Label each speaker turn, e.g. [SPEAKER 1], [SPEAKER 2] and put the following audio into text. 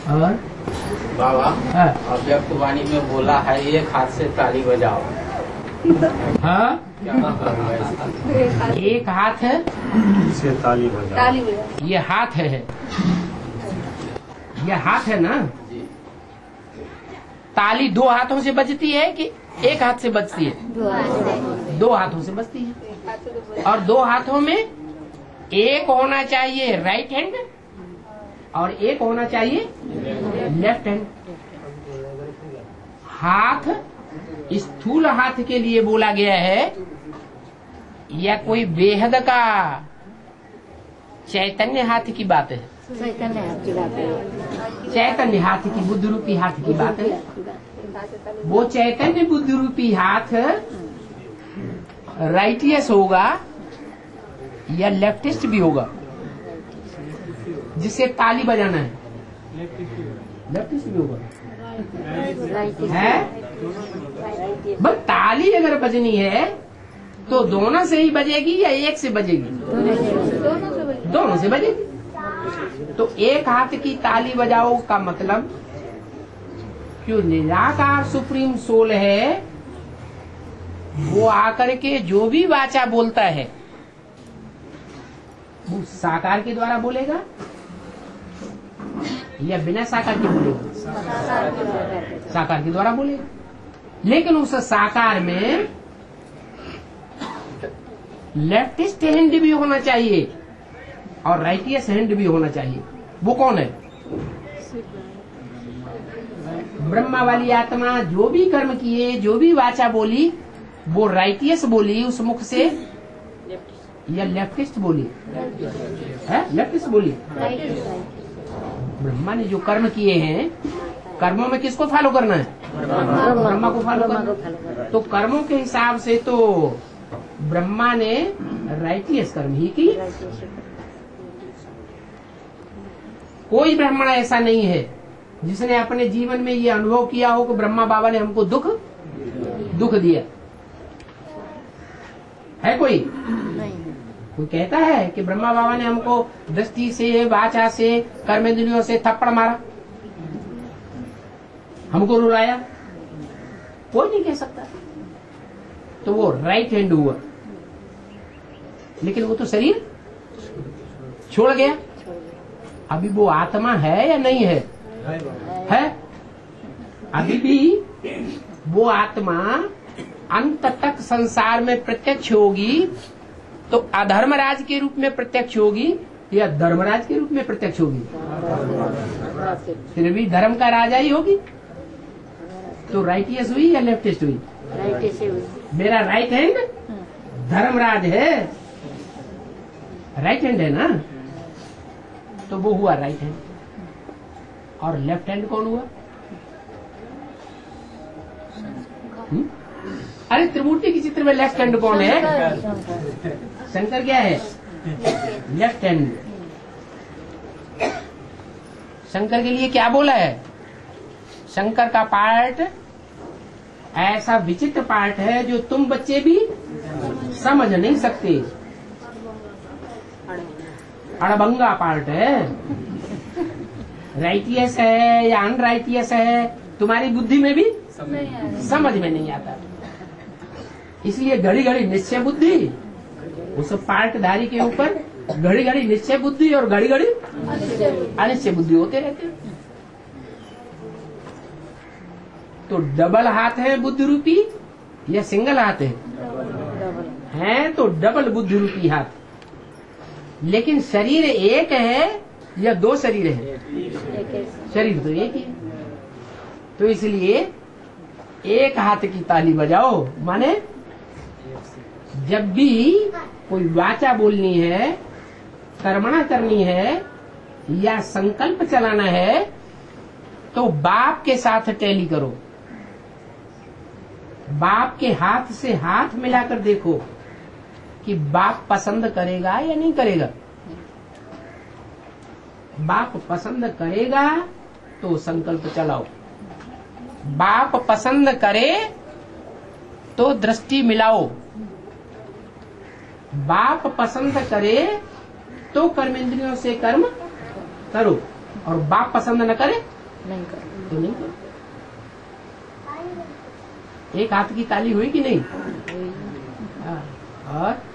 [SPEAKER 1] और
[SPEAKER 2] बाबा
[SPEAKER 1] हाँ
[SPEAKER 2] अव्यक्त वाणी में बोला है एक हाथ से ताली बजाओ,
[SPEAKER 1] हाँ
[SPEAKER 2] क्या मतलब है इसका?
[SPEAKER 1] एक हाथ है,
[SPEAKER 3] से ताली बजाओ।
[SPEAKER 1] ये हाथ है, ये हाथ है ना।
[SPEAKER 2] जी
[SPEAKER 1] ताली दो हाथों से बजती है कि एक हाथ से बजती है? दो हाथों से बजती है। और दो हाथों में एक होना चाहिए राइट हैंड और एक होना चाहिए लेफ्ट हैंड। हाथ स्थूल हाथ के लिए बोला गया है या कोई बेहद का चैतन्य हाथ की बात है? चैतन्य हाथ की, बुद्ध रूपी हाथ की बात है। वो चैतन्य बुद्ध रूपी हाथ राइटियस होगा या लेफ्टिस्ट भी होगा जिससे ताली बजाना है? लेफ्टिस्ट भी होगा है। बस ताली अगर बजनी है तो दोनों से ही बजेगी या एक से बजेगी? दोनों से बजेगी। तो एक हाथ की ताली बजाओ का मतलब जो निराकार सुप्रीम सोल है वो आकर के जो भी वाचा बोलता है वो साकार के द्वारा बोलेगा या बिना साकार के बोलेगा? साकार के द्वारा बोलेगा। लेकिन उस साकार में लेफ्टिस्ट हैंड भी होना चाहिए और राइटियस हैंड भी होना चाहिए। वो कौन है? ब्रह्मा वाली आत्मा जो भी कर्म किए, जो भी वाचा बोली, वो राइटियस बोली उस मुख से या लेफ्टिस्ट बोली? है लेफ्टिस्ट बोली। ब्रह्मा ने जो कर्म किए हैं, कर्मों में किसको फॉलो करना है? ब्रह्मा को फॉलो करना। तो कर्मों के हिसाब से तो ब्रह्मा ने राइटियस कर्म ही की। कोई ब्राह्मण ऐसा नहीं है जिसने अपने जीवन में ये अनुभव किया हो कि ब्रह्मा बाबा ने हमको दुख दिया है? कोई कहता है कि ब्रह्मा बाबा ने हमको दृष्टि से, वाचा से, कर्मेंद्रियों से थप्पड़ मारा, हमको रुलाया? कोई नहीं कह सकता। तो वो राइट हैंड हुआ, लेकिन वो तो शरीर छोड़ गया। अभी वो आत्मा है या नहीं है? है। अभी भी वो आत्मा अंत तक संसार में प्रत्यक्ष होगी तो अधर्मराज के रूप में प्रत्यक्ष होगी या धर्मराज के रूप में प्रत्यक्ष होगी? फिर भी धर्म का राजा ही होगी। तो राइटियस हुई या लेफ्टिस्ट हुई? मेरा राइट हैंड धर्मराज है, राइट हैंड है ना, तो वो हुआ राइट हैंड। और लेफ्ट हैंड कौन हुआ? अरे त्रिमूर्ति के चित्र में लेफ्ट हैंड कौन है? शंकर क्या है? Left hand. शंकर के लिए क्या बोला है? शंकर का पार्ट ऐसा विचित्र पार्ट है जो तुम बच्चे भी समझ नहीं सकते। अड़बंगा पार्ट है। राइटियस है या अनराइटियस है तुम्हारी बुद्धि में भी समझ में नहीं आता। इसलिए घड़ी घड़ी निश्चय बुद्धि, उस पार्टधारी के ऊपर घड़ी घड़ी निश्चय बुद्धि और घड़ी घड़ी अनिश्चय बुद्धि होते रहते हैं। तो डबल हाथ है बुद्ध रूपी या सिंगल हाथ है? तो डबल बुद्ध रूपी हाथ। लेकिन शरीर एक है या दो शरीर है? शरीर तो एक ही। तो इसलिए एक हाथ की ताली बजाओ, माने जब भी कोई वाचा बोलनी है, कर्मणा करनी है या संकल्प चलाना है तो बाप के साथ टैली करो। बाप के हाथ से हाथ मिलाकर देखो कि बाप पसंद करेगा या नहीं करेगा। बाप पसंद करेगा तो संकल्प चलाओ, बाप पसंद करे तो दृष्टि मिलाओ, बाप पसंद करे तो कर्मेंद्रियों से कर्म करो। और बाप पसंद न करे
[SPEAKER 4] नहीं कर
[SPEAKER 1] तो नहीं करो। एक हाथ की ताली हुई कि नहीं? हाँ, और